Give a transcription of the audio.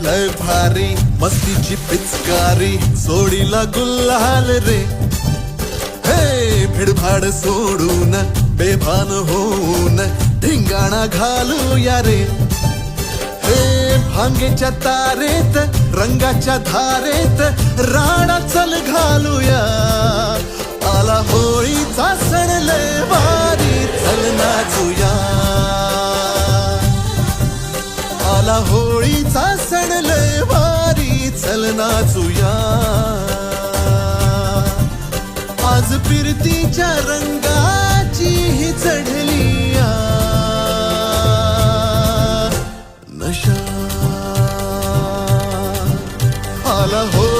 लय भारी मस्तीची पिचकारी सोडीला गुल्हाल रे. हे भिडभाड सोडून बेभान होऊन धिंगाणा घालूया रे. हे भांगेच्या तारेत रंगाच्या धारेत राणा चल घालूया. आला होळीचा सण लय भारी चल नाचूया. आला होळीचा सण लय भारी चल नाचूया. आज फिरतीच्या रंगाची ही चढलिया नशा. आला हो